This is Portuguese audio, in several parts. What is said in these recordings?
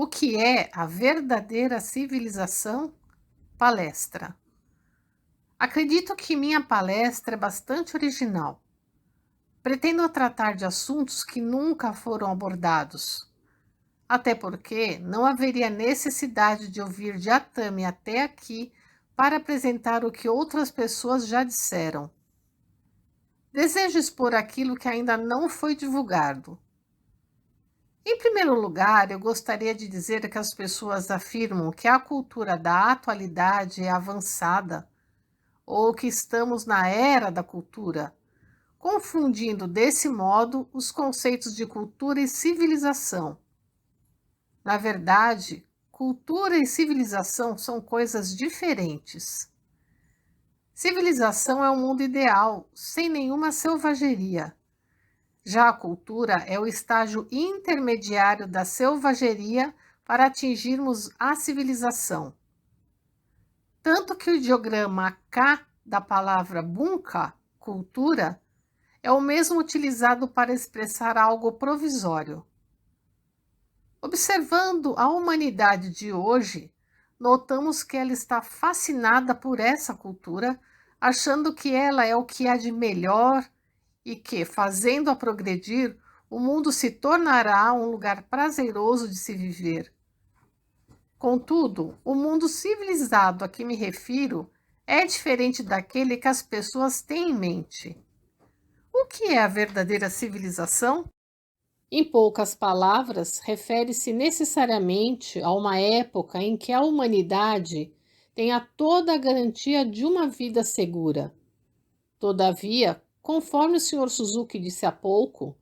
O que é a verdadeira civilização? Palestra. Acredito que minha palestra é bastante original. Pretendo tratar de assuntos que nunca foram abordados, até porque não haveria necessidade de ouvir de Atami até aqui para apresentar o que outras pessoas já disseram. Desejo expor aquilo que ainda não foi divulgado. Em primeiro lugar, eu gostaria de dizer que as pessoas afirmam que a cultura da atualidade é avançada ou que estamos na era da cultura, confundindo desse modo os conceitos de cultura e civilização. Na verdade, cultura e civilização são coisas diferentes. Civilização é um mundo ideal, sem nenhuma selvageria. Já a cultura é o estágio intermediário da selvageria para atingirmos a civilização. Tanto que o ideograma K da palavra bunka, cultura, é o mesmo utilizado para expressar algo provisório. Observando a humanidade de hoje, notamos que ela está fascinada por essa cultura, achando que ela é o que há de melhor e que, fazendo-a progredir, o mundo se tornará um lugar prazeroso de se viver. Contudo, o mundo civilizado a que me refiro é diferente daquele que as pessoas têm em mente. O que é a verdadeira civilização? Em poucas palavras, refere-se necessariamente a uma época em que a humanidade tenha toda a garantia de uma vida segura. Todavia, conforme o Sr. Suzuki disse há pouco,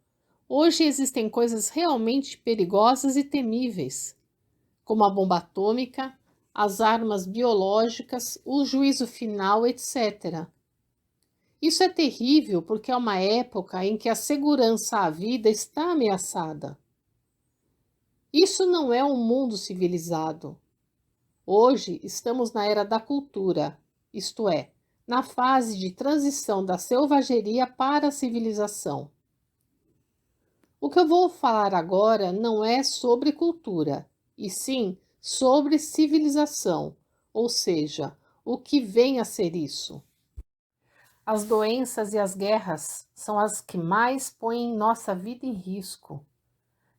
hoje existem coisas realmente perigosas e temíveis, como a bomba atômica, as armas biológicas, o juízo final, etc. Isso é terrível porque é uma época em que a segurança à vida está ameaçada. Isso não é um mundo civilizado. Hoje estamos na era da cultura, isto é, na fase de transição da selvageria para a civilização. O que eu vou falar agora não é sobre cultura, e sim sobre civilização, ou seja, o que vem a ser isso. As doenças e as guerras são as que mais põem nossa vida em risco.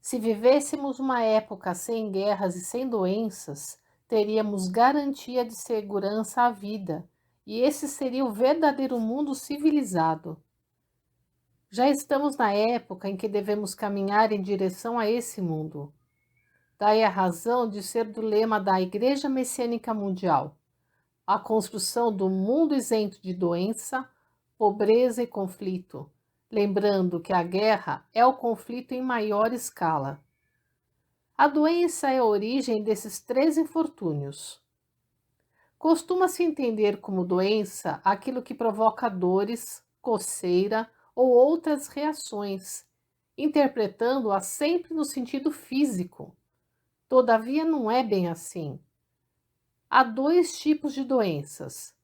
Se vivêssemos uma época sem guerras e sem doenças, teríamos garantia de segurança à vida, e esse seria o verdadeiro mundo civilizado. Já estamos na época em que devemos caminhar em direção a esse mundo. Daí a razão de ser do lema da Igreja Messiânica Mundial: a construção do mundo isento de doença, pobreza e conflito, lembrando que a guerra é o conflito em maior escala. A doença é a origem desses três infortúnios. Costuma-se entender como doença aquilo que provoca dores, coceira ou outras reações, interpretando-a sempre no sentido físico. Todavia, não é bem assim. Há dois tipos de doenças: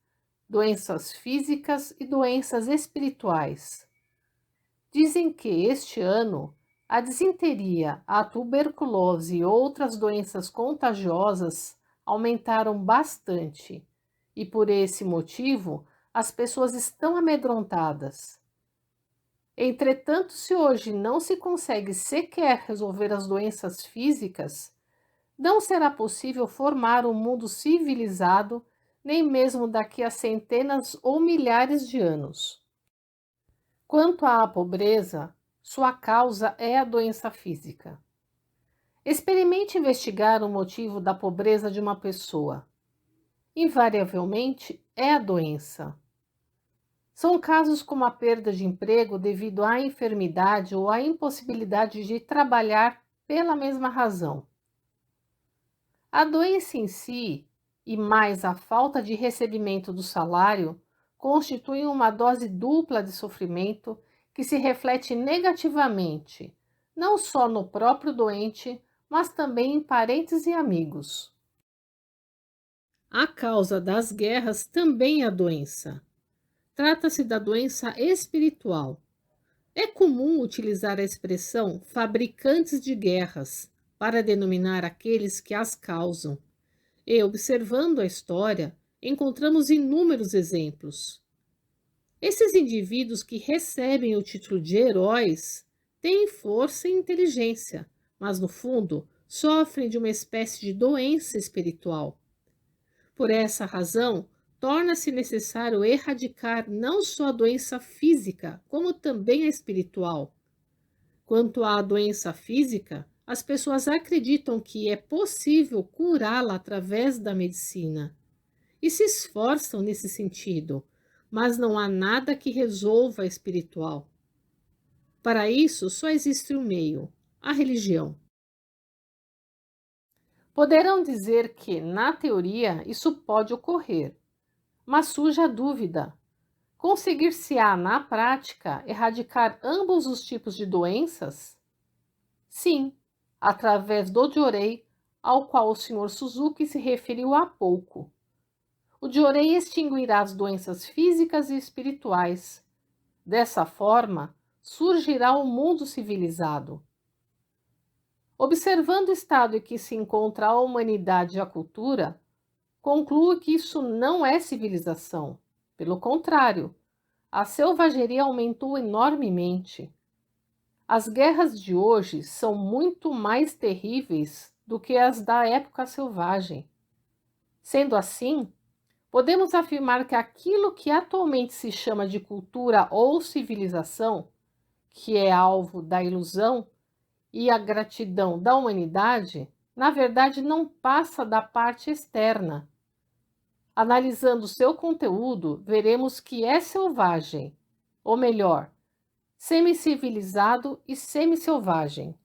doenças físicas e doenças espirituais. Dizem que este ano a disenteria, a tuberculose e outras doenças contagiosas aumentaram bastante, e por esse motivo as pessoas estão amedrontadas. Entretanto, se hoje não se consegue sequer resolver as doenças físicas, não será possível formar um mundo civilizado, nem mesmo daqui a centenas ou milhares de anos. Quanto à pobreza, sua causa é a doença física. Experimente investigar o motivo da pobreza de uma pessoa. Invariavelmente é a doença. São casos como a perda de emprego devido à enfermidade ou à impossibilidade de trabalhar pela mesma razão. A doença em si, e mais a falta de recebimento do salário, constituem uma dose dupla de sofrimento que se reflete negativamente, não só no próprio doente, mas também em parentes e amigos. A causa das guerras também é a doença. Trata-se da doença espiritual. É comum utilizar a expressão fabricantes de guerras para denominar aqueles que as causam. E, observando a história, encontramos inúmeros exemplos. Esses indivíduos que recebem o título de heróis têm força e inteligência, mas no fundo sofrem de uma espécie de doença espiritual. Por essa razão, torna-se necessário erradicar não só a doença física, como também a espiritual. Quanto à doença física, as pessoas acreditam que é possível curá-la através da medicina e se esforçam nesse sentido, mas não há nada que resolva a espiritual. Para isso, só existe um meio: a religião. Poderão dizer que, na teoria, isso pode ocorrer, mas surge a dúvida: conseguir-se-á, na prática, erradicar ambos os tipos de doenças? Sim, através do Jorei, ao qual o Sr. Suzuki se referiu há pouco. O Jorei extinguirá as doenças físicas e espirituais. Dessa forma, surgirá o mundo civilizado. Observando o estado em que se encontra a humanidade e a cultura, concluo que isso não é civilização. Pelo contrário, a selvageria aumentou enormemente. As guerras de hoje são muito mais terríveis do que as da época selvagem. Sendo assim, podemos afirmar que aquilo que atualmente se chama de cultura ou civilização, que é alvo da ilusão e a gratidão da humanidade, na verdade não passa da parte externa. Analisando seu conteúdo, veremos que é selvagem, ou melhor, semi-civilizado e semi-selvagem.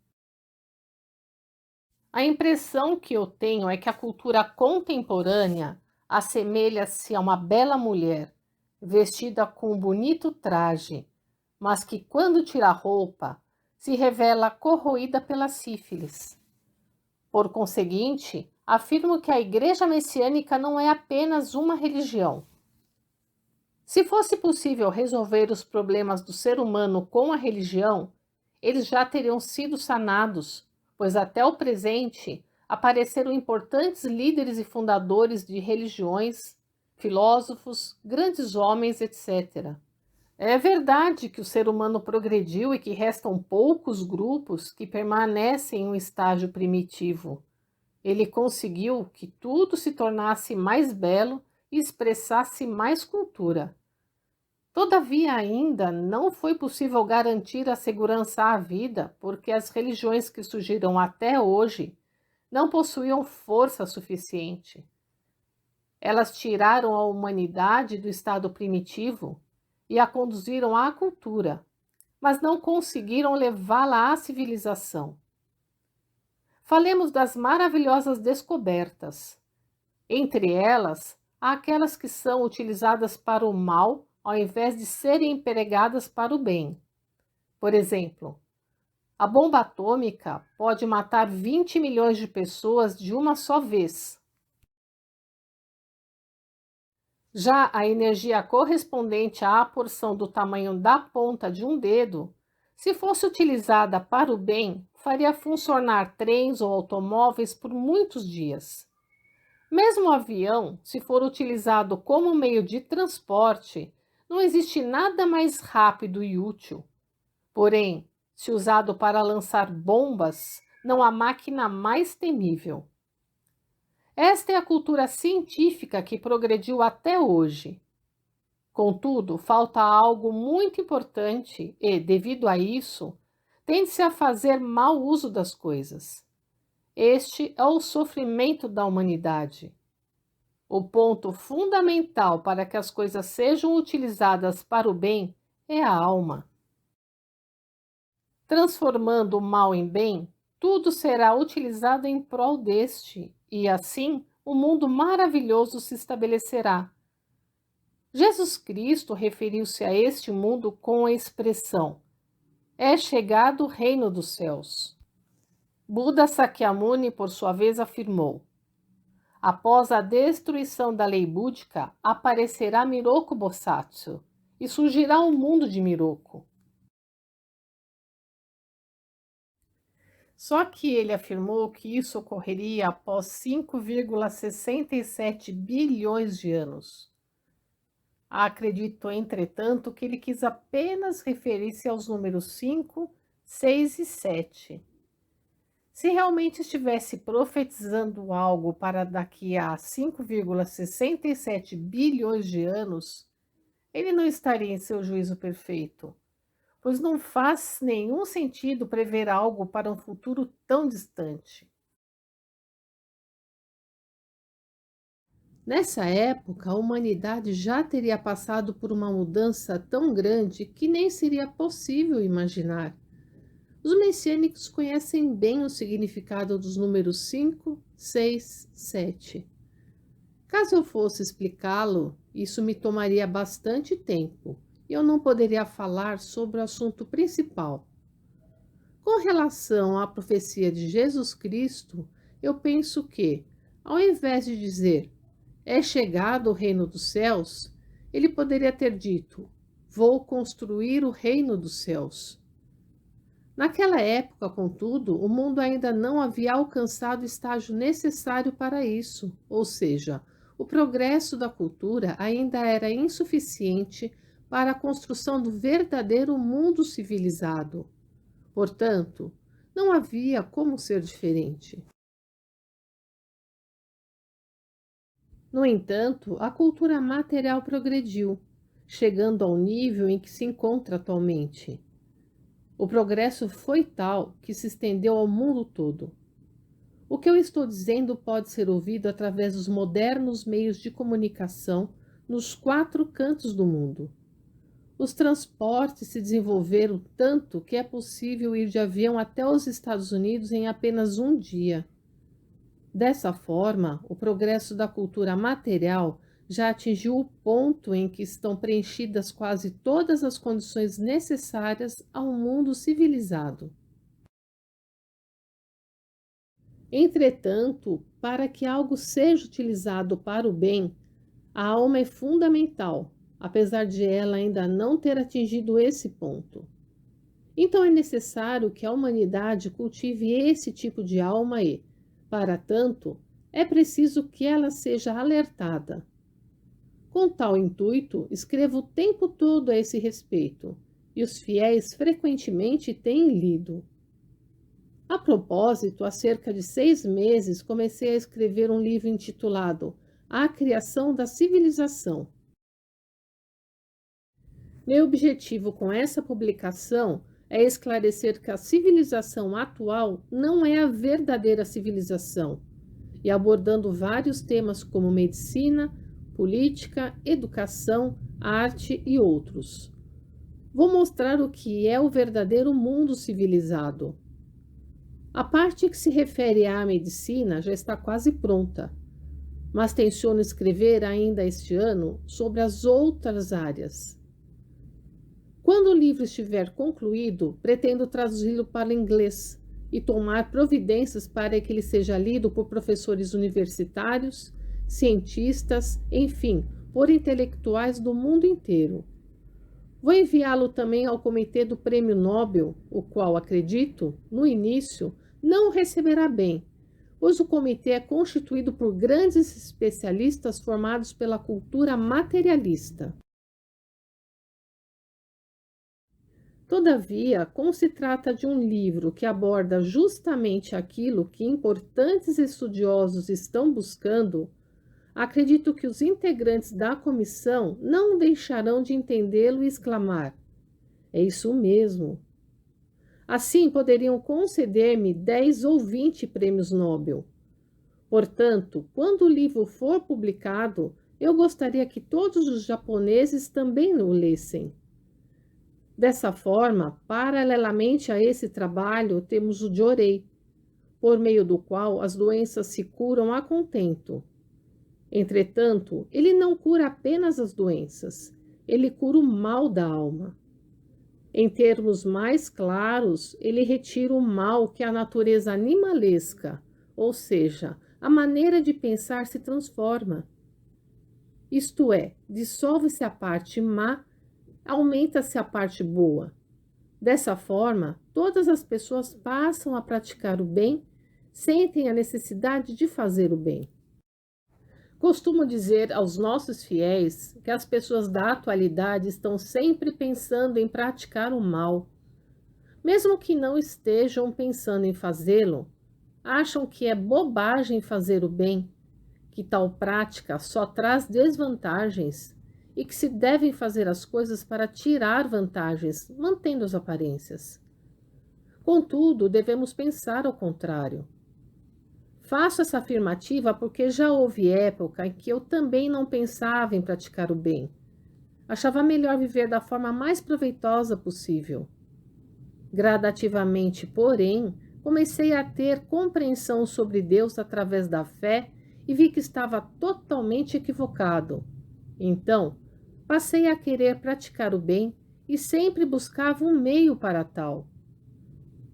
A impressão que eu tenho é que a cultura contemporânea assemelha-se a uma bela mulher, vestida com um bonito traje, mas que, quando tira a roupa, se revela corroída pela sífilis. Por conseguinte, afirmo que a Igreja Messiânica não é apenas uma religião. Se fosse possível resolver os problemas do ser humano com a religião, eles já teriam sido sanados, pois até o presente apareceram importantes líderes e fundadores de religiões, filósofos, grandes homens, etc. É verdade que o ser humano progrediu e que restam poucos grupos que permanecem em um estágio primitivo. Ele conseguiu que tudo se tornasse mais belo e expressasse mais cultura. Todavia, ainda não foi possível garantir a segurança à vida, porque as religiões que surgiram até hoje não possuíam força suficiente. Elas tiraram a humanidade do estado primitivo e a conduziram à cultura, mas não conseguiram levá-la à civilização. Falemos das maravilhosas descobertas. Entre elas, há aquelas que são utilizadas para o mal ao invés de serem empregadas para o bem. Por exemplo, a bomba atômica pode matar 20 milhões de pessoas de uma só vez. Já a energia correspondente à porção do tamanho da ponta de um dedo, se fosse utilizada para o bem, faria funcionar trens ou automóveis por muitos dias. Mesmo o avião, se for utilizado como meio de transporte, não existe nada mais rápido e útil. Porém, se usado para lançar bombas, não há máquina mais temível. Esta é a cultura científica que progrediu até hoje. Contudo, falta algo muito importante e, devido a isso, tende-se a fazer mau uso das coisas. Este é o sofrimento da humanidade. O ponto fundamental para que as coisas sejam utilizadas para o bem é a alma. Transformando o mal em bem, tudo será utilizado em prol deste, e assim um mundo maravilhoso se estabelecerá. Jesus Cristo referiu-se a este mundo com a expressão: é chegado o reino dos céus. Buda Sakyamuni, por sua vez, afirmou: após a destruição da lei búdica, aparecerá Miroku Bosatsu e surgirá um mundo de Miroku. Só que ele afirmou que isso ocorreria após 5,67 bilhões de anos. Acredito, entretanto, que ele quis apenas referir-se aos números 5, 6 e 7. Se realmente estivesse profetizando algo para daqui a 5,67 bilhões de anos, ele não estaria em seu juízo perfeito, pois não faz nenhum sentido prever algo para um futuro tão distante. Nessa época, a humanidade já teria passado por uma mudança tão grande que nem seria possível imaginar. Os messiânicos conhecem bem o significado dos números 5, 6, 7. Caso eu fosse explicá-lo, isso me tomaria bastante tempo e eu não poderia falar sobre o assunto principal. Com relação à profecia de Jesus Cristo, eu penso que, ao invés de dizer é chegado o reino dos céus, ele poderia ter dito: vou construir o reino dos céus. Naquela época, contudo, o mundo ainda não havia alcançado o estágio necessário para isso, ou seja, o progresso da cultura ainda era insuficiente para a construção do verdadeiro mundo civilizado. Portanto, não havia como ser diferente. No entanto, a cultura material progrediu, chegando ao nível em que se encontra atualmente. O progresso foi tal que se estendeu ao mundo todo. O que eu estou dizendo pode ser ouvido através dos modernos meios de comunicação nos 4 cantos do mundo. Os transportes se desenvolveram tanto que é possível ir de avião até os Estados Unidos em apenas um dia. Dessa forma, o progresso da cultura material já atingiu o ponto em que estão preenchidas quase todas as condições necessárias ao mundo civilizado. Entretanto, para que algo seja utilizado para o bem, a alma é fundamental, apesar de ela ainda não ter atingido esse ponto. Então é necessário que a humanidade cultive esse tipo de alma e, para tanto, é preciso que ela seja alertada. Com tal intuito, escrevo o tempo todo a esse respeito, e os fiéis frequentemente têm lido. A propósito, há cerca de 6 meses comecei a escrever um livro intitulado A Criação da Civilização. Meu objetivo com essa publicação é esclarecer que a civilização atual não é a verdadeira civilização, e abordando vários temas como medicina, política, educação, arte e outros. Vou mostrar o que é o verdadeiro mundo civilizado. A parte que se refere à medicina já está quase pronta, mas tenciono escrever ainda este ano sobre as outras áreas. Quando o livro estiver concluído, pretendo traduzi-lo para o inglês e tomar providências para que ele seja lido por professores universitários, cientistas, enfim, por intelectuais do mundo inteiro. Vou enviá-lo também ao Comitê do Prêmio Nobel, o qual, acredito, no início, não o receberá bem, pois o comitê é constituído por grandes especialistas formados pela cultura materialista. Todavia, como se trata de um livro que aborda justamente aquilo que importantes estudiosos estão buscando, acredito que os integrantes da comissão não deixarão de entendê-lo e exclamar: é isso mesmo. Assim, poderiam conceder-me 10 ou 20 prêmios Nobel. Portanto, quando o livro for publicado, eu gostaria que todos os japoneses também o lessem. Dessa forma, paralelamente a esse trabalho, temos o Jorei, por meio do qual as doenças se curam a contento. Entretanto, ele não cura apenas as doenças, ele cura o mal da alma. Em termos mais claros, ele retira o mal que a natureza animalesca, ou seja, a maneira de pensar se transforma. Isto é, dissolve-se a parte má, aumenta-se a parte boa. Dessa forma, todas as pessoas passam a praticar o bem, sentem a necessidade de fazer o bem. Costumo dizer aos nossos fiéis que as pessoas da atualidade estão sempre pensando em praticar o mal. Mesmo que não estejam pensando em fazê-lo, acham que é bobagem fazer o bem, que tal prática só traz desvantagens e que se devem fazer as coisas para tirar vantagens, mantendo as aparências. Contudo, devemos pensar ao contrário. Faço essa afirmativa porque já houve época em que eu também não pensava em praticar o bem. Achava melhor viver da forma mais proveitosa possível. Gradativamente, porém, comecei a ter compreensão sobre Deus através da fé e vi que estava totalmente equivocado. Então, passei a querer praticar o bem e sempre buscava um meio para tal.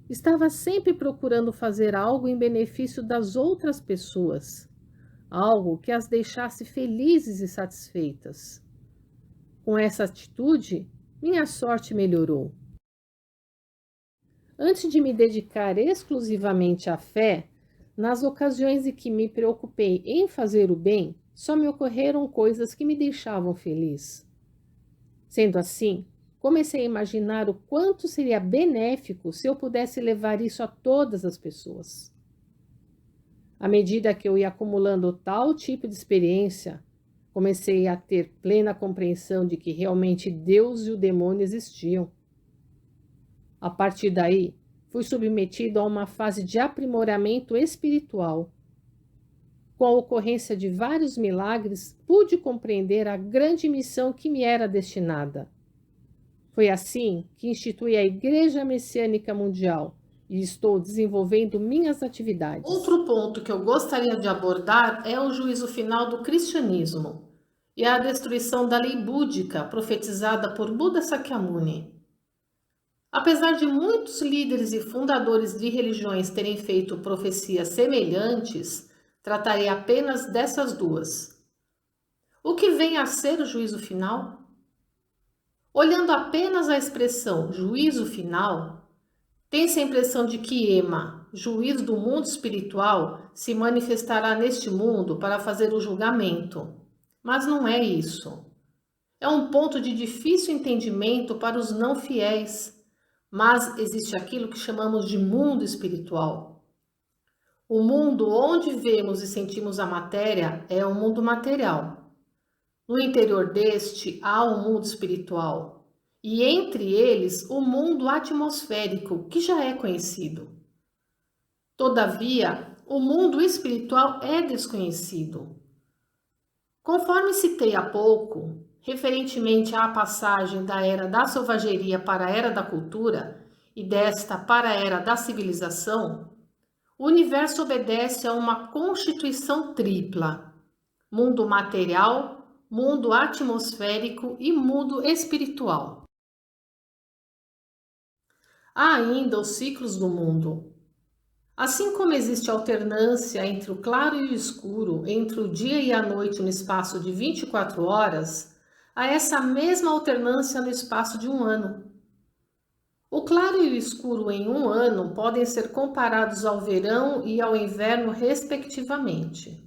Estava sempre procurando fazer algo em benefício das outras pessoas, algo que as deixasse felizes e satisfeitas. Com essa atitude, minha sorte melhorou. Antes de me dedicar exclusivamente à fé, nas ocasiões em que me preocupei em fazer o bem, só me ocorreram coisas que me deixavam feliz. Sendo assim, comecei a imaginar o quanto seria benéfico se eu pudesse levar isso a todas as pessoas. À medida que eu ia acumulando tal tipo de experiência, comecei a ter plena compreensão de que realmente Deus e o demônio existiam. A partir daí, fui submetido a uma fase de aprimoramento espiritual. Com a ocorrência de vários milagres, pude compreender a grande missão que me era destinada. Foi assim que instituí a Igreja Messiânica Mundial e estou desenvolvendo minhas atividades. Outro ponto que eu gostaria de abordar é o juízo final do cristianismo e a destruição da lei búdica profetizada por Buda Sakyamuni. Apesar de muitos líderes e fundadores de religiões terem feito profecias semelhantes, tratarei apenas dessas duas. O que vem a ser o juízo final? Olhando apenas a expressão juízo final, tem-se a impressão de que Ema, juiz do mundo espiritual, se manifestará neste mundo para fazer o julgamento. Mas não é isso. É um ponto de difícil entendimento para os não fiéis. Mas existe aquilo que chamamos de mundo espiritual. O mundo onde vemos e sentimos a matéria é o mundo material. No interior deste há um mundo espiritual, e entre eles o mundo atmosférico, que já é conhecido. Todavia, o mundo espiritual é desconhecido. Conforme citei há pouco, referentemente à passagem da era da selvageria para a era da cultura e desta para a era da civilização, o universo obedece a uma constituição tripla: mundo material, mundo atmosférico e mundo espiritual. Há ainda os ciclos do mundo. Assim como existe alternância entre o claro e o escuro, entre o dia e a noite no espaço de 24 horas, há essa mesma alternância no espaço de um ano. O claro e o escuro em um ano podem ser comparados ao verão e ao inverno, respectivamente.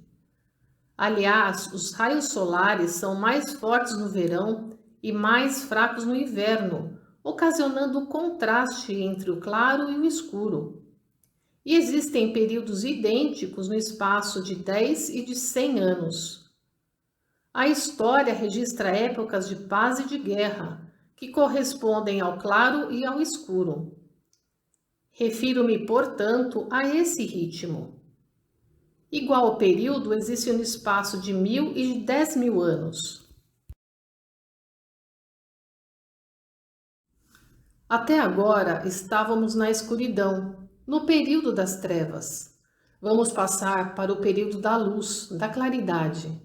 Aliás, os raios solares são mais fortes no verão e mais fracos no inverno, ocasionando o contraste entre o claro e o escuro. E existem períodos idênticos no espaço de 10 e de 100 anos. A história registra épocas de paz e de guerra, que correspondem ao claro e ao escuro. Refiro-me, portanto, a esse ritmo. Igual período existe no espaço de 1000 e de 10.000 anos. Até agora estávamos na escuridão, no período das trevas. Vamos passar para o período da luz, da claridade.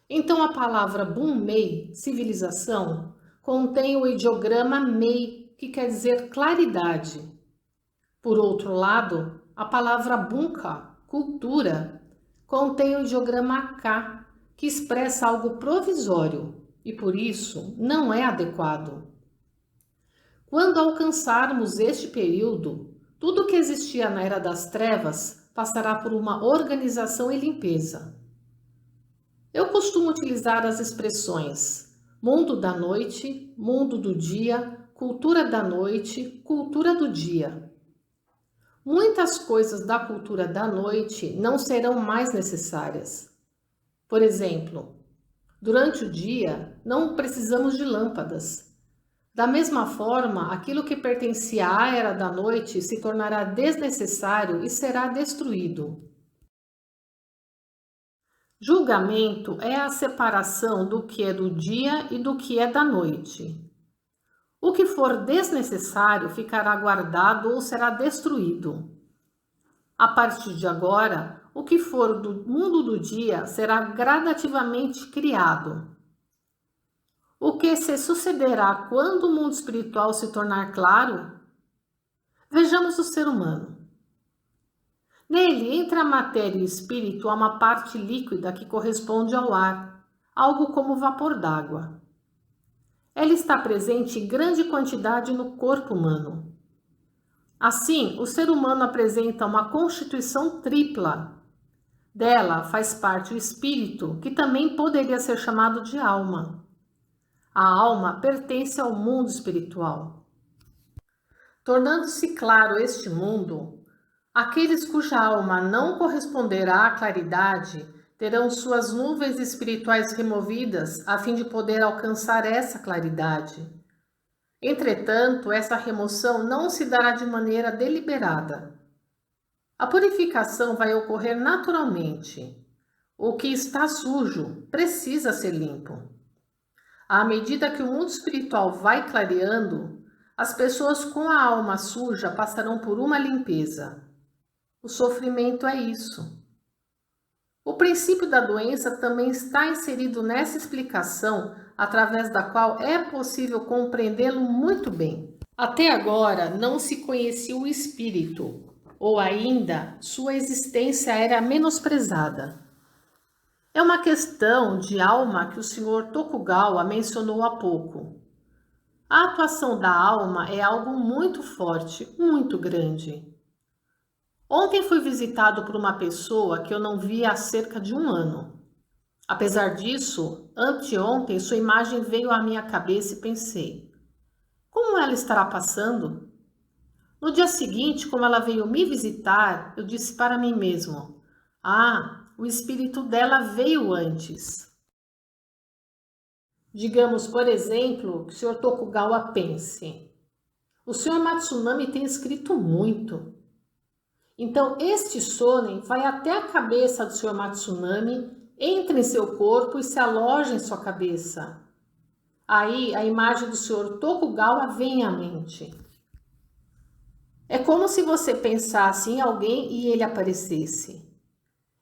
Então a palavra Bunmei, civilização, contém o ideograma Mei, que quer dizer claridade. Por outro lado, a palavra Bunka, cultura, contém o ideograma K, que expressa algo provisório e por isso não é adequado. Quando alcançarmos este período, tudo que existia na Era das Trevas passará por uma organização e limpeza. Eu costumo utilizar as expressões mundo da noite, mundo do dia, cultura da noite, cultura do dia. Muitas coisas da cultura da noite não serão mais necessárias. Por exemplo, durante o dia não precisamos de lâmpadas. Da mesma forma, aquilo que pertencia à era da noite se tornará desnecessário e será destruído. Julgamento é a separação do que é do dia e do que é da noite. O que for desnecessário ficará guardado ou será destruído. A partir de agora, o que for do mundo do dia será gradativamente criado. O que se sucederá quando o mundo espiritual se tornar claro? Vejamos o ser humano. Nele, entre a matéria e o espírito, há uma parte líquida que corresponde ao ar, algo como vapor d'água. Ela está presente em grande quantidade no corpo humano. Assim, o ser humano apresenta uma constituição tripla. Dela faz parte o espírito, que também poderia ser chamado de alma. A alma pertence ao mundo espiritual. Tornando-se claro este mundo, aqueles cuja alma não corresponderá à claridade terão suas nuvens espirituais removidas a fim de poder alcançar essa claridade. Entretanto, essa remoção não se dará de maneira deliberada. A purificação vai ocorrer naturalmente. O que está sujo precisa ser limpo. À medida que o mundo espiritual vai clareando, as pessoas com a alma suja passarão por uma limpeza. O sofrimento é isso. O princípio da doença também está inserido nessa explicação, através da qual é possível compreendê-lo muito bem. Até agora não se conhecia o espírito, ou ainda sua existência era menosprezada. É uma questão de alma que o Sr. Tokugawa mencionou há pouco. A atuação da alma é algo muito forte, muito grande. Ontem fui visitado por uma pessoa que eu não via há cerca de um ano. Apesar disso, anteontem sua imagem veio à minha cabeça e pensei: como ela estará passando? No dia seguinte, como ela veio me visitar, eu disse para mim mesmo: ah, o espírito dela veio antes. Digamos, por exemplo, que o Sr. Tokugawa pense: o Sr. Matsunami tem escrito muito. Então, este shonen vai até a cabeça do Sr. Matsunami, entra em seu corpo e se aloja em sua cabeça. Aí, a imagem do Sr. Tokugawa vem à mente. É como se você pensasse em alguém e ele aparecesse.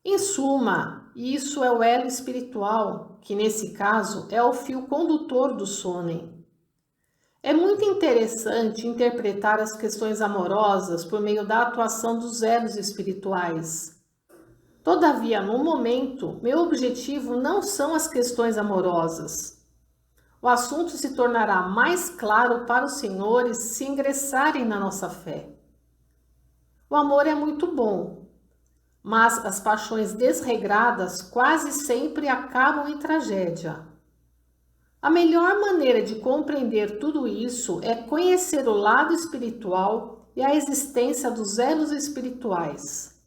Em suma, isso é o elo espiritual, que nesse caso é o fio condutor do shonen. É muito interessante interpretar as questões amorosas por meio da atuação dos elos espirituais. Todavia, no momento, meu objetivo não são as questões amorosas. O assunto se tornará mais claro para os senhores se ingressarem na nossa fé. O amor é muito bom, mas as paixões desregradas quase sempre acabam em tragédia. A melhor maneira de compreender tudo isso é conhecer o lado espiritual e a existência dos elos espirituais.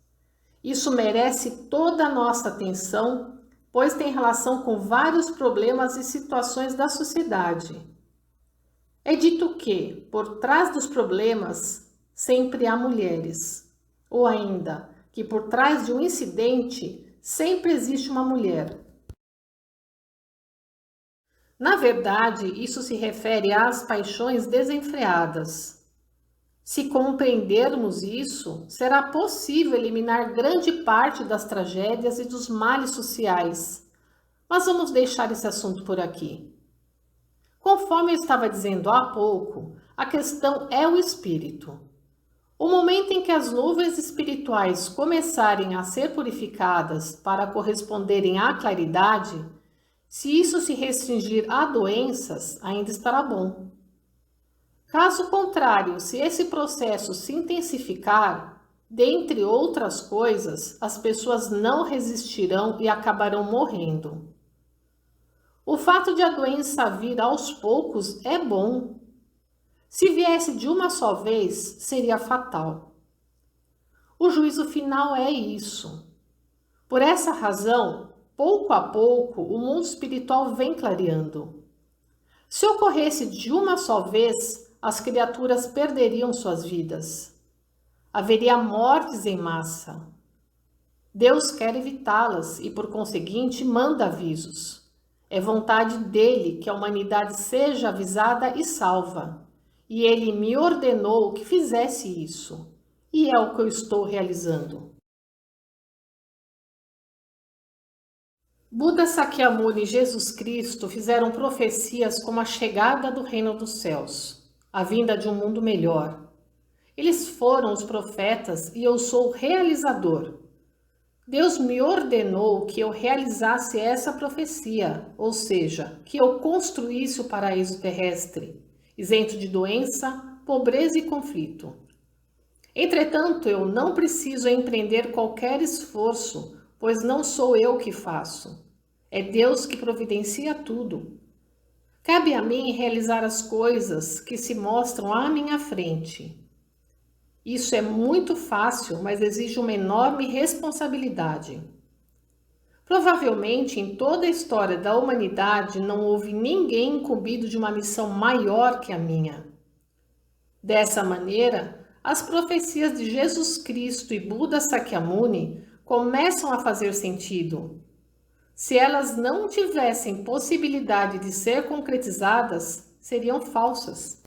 Isso merece toda a nossa atenção, pois tem relação com vários problemas e situações da sociedade. É dito que, por trás dos problemas, sempre há mulheres. Ou ainda, que por trás de um incidente, sempre existe uma mulher. Na verdade, isso se refere às paixões desenfreadas. Se compreendermos isso, será possível eliminar grande parte das tragédias e dos males sociais. Mas vamos deixar esse assunto por aqui. Conforme eu estava dizendo há pouco, a questão é o espírito. O momento em que as nuvens espirituais começarem a ser purificadas para corresponderem à claridade, se isso se restringir a doenças, ainda estará bom. Caso contrário, se esse processo se intensificar, dentre outras coisas, as pessoas não resistirão e acabarão morrendo. O fato de a doença vir aos poucos é bom. Se viesse de uma só vez, seria fatal. O juízo final é isso. Por essa razão, pouco a pouco, o mundo espiritual vem clareando. Se ocorresse de uma só vez, as criaturas perderiam suas vidas. Haveria mortes em massa. Deus quer evitá-las e, por conseguinte, manda avisos. É vontade dele que a humanidade seja avisada e salva. E ele me ordenou que fizesse isso. E é o que eu estou realizando. Buda Sakyamuni e Jesus Cristo fizeram profecias como a chegada do reino dos céus, a vinda de um mundo melhor. Eles foram os profetas e eu sou o realizador. Deus me ordenou que eu realizasse essa profecia, ou seja, que eu construísse o paraíso terrestre, isento de doença, pobreza e conflito. Entretanto, eu não preciso empreender qualquer esforço, pois não sou eu que faço. É Deus que providencia tudo. Cabe a mim realizar as coisas que se mostram à minha frente. Isso é muito fácil, mas exige uma enorme responsabilidade. Provavelmente, em toda a história da humanidade, não houve ninguém incumbido de uma missão maior que a minha. Dessa maneira, as profecias de Jesus Cristo e Buda Sakyamuni começam a fazer sentido. Se elas não tivessem possibilidade de ser concretizadas, seriam falsas.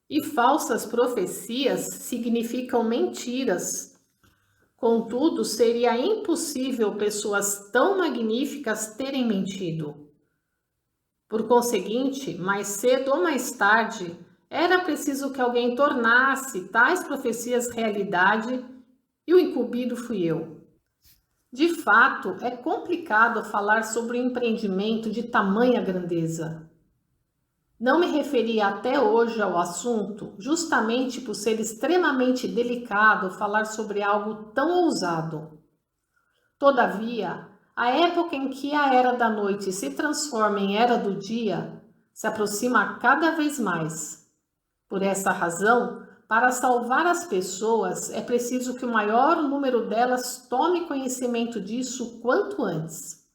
E falsas profecias significam mentiras. Contudo, seria impossível pessoas tão magníficas terem mentido. Por conseguinte, mais cedo ou mais tarde, era preciso que alguém tornasse tais profecias realidade e o incumbido fui eu. De fato, é complicado falar sobre um empreendimento de tamanha grandeza. Não me referi até hoje ao assunto, justamente por ser extremamente delicado falar sobre algo tão ousado. Todavia, a época em que a era da noite se transforma em era do dia se aproxima cada vez mais. Por essa razão, para salvar as pessoas, é preciso que o maior número delas tome conhecimento disso quanto antes.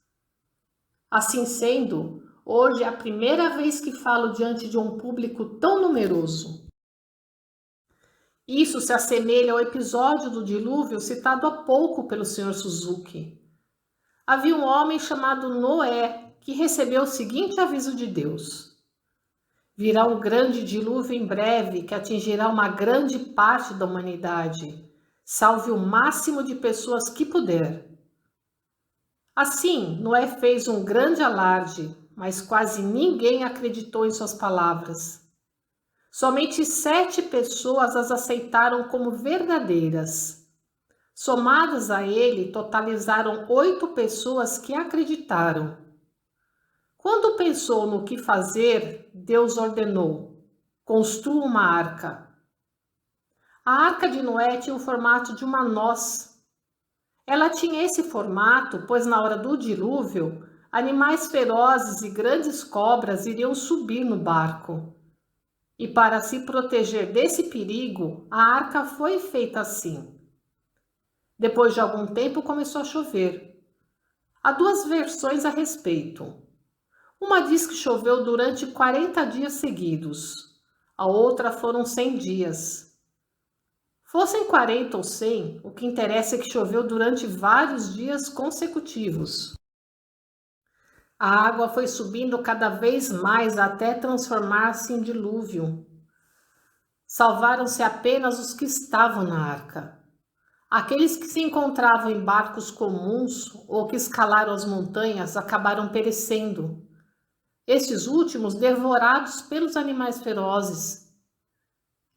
Assim sendo, hoje é a primeira vez que falo diante de um público tão numeroso. Isso se assemelha ao episódio do dilúvio citado há pouco pelo Sr. Suzuki. Havia um homem chamado Noé que recebeu o seguinte aviso de Deus: virá um grande dilúvio em breve que atingirá uma grande parte da humanidade. Salve o máximo de pessoas que puder. Assim, Noé fez um grande alarde, mas quase ninguém acreditou em suas palavras. Somente 7 pessoas as aceitaram como verdadeiras. Somadas a ele, totalizaram 8 pessoas que acreditaram. Quando pensou no que fazer, Deus ordenou: construa uma arca. A arca de Noé tinha o formato de uma noz. Ela tinha esse formato, pois na hora do dilúvio, animais ferozes e grandes cobras iriam subir no barco. E para se proteger desse perigo, a arca foi feita assim. Depois de algum tempo começou a chover. Há 2 versões a respeito. Uma diz que choveu durante 40 dias seguidos. A outra foram 100 dias. Fossem 40 ou 100, o que interessa é que choveu durante vários dias consecutivos. A água foi subindo cada vez mais até transformar-se em dilúvio. Salvaram-se apenas os que estavam na arca. Aqueles que se encontravam em barcos comuns ou que escalaram as montanhas acabaram perecendo. Estes últimos devorados pelos animais ferozes.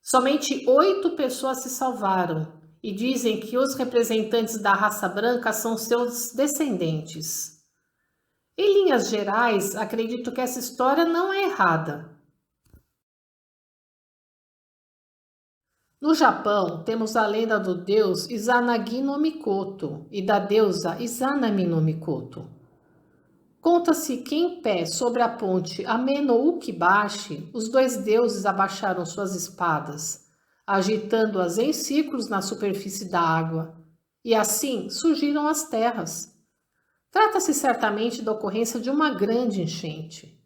Somente 8 pessoas se salvaram e dizem que os representantes da raça branca são seus descendentes. Em linhas gerais, acredito que essa história não é errada. No Japão, temos a lenda do deus Izanagi no Mikoto e da deusa Izanami no Mikoto. Conta-se que em pé sobre a ponte Ame no Ukibashi, os dois deuses abaixaram suas espadas, agitando-as em círculos na superfície da água, e assim surgiram as terras. Trata-se certamente da ocorrência de uma grande enchente.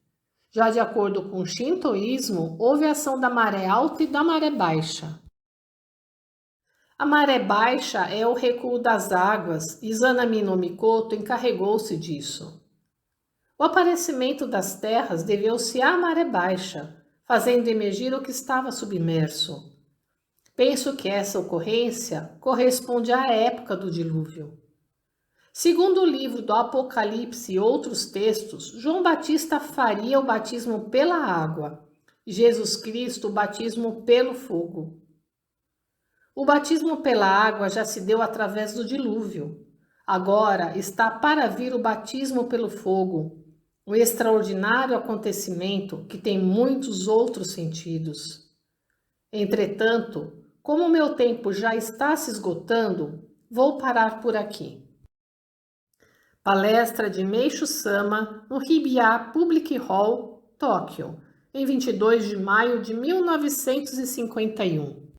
Já de acordo com o Shintoísmo, houve ação da maré alta e da maré baixa. A maré baixa é o recuo das águas e Izanami no Mikoto encarregou-se disso. O aparecimento das terras deveu-se à maré baixa, fazendo emergir o que estava submerso. Penso que essa ocorrência corresponde à época do dilúvio. Segundo o livro do Apocalipse e outros textos, João Batista faria o batismo pela água, e Jesus Cristo o batismo pelo fogo. O batismo pela água já se deu através do dilúvio. Agora está para vir o batismo pelo fogo, um extraordinário acontecimento que tem muitos outros sentidos. Entretanto, como o meu tempo já está se esgotando, vou parar por aqui. Palestra de Meishu Sama no Hibiya Public Hall, Tóquio, em 22 de maio de 1951.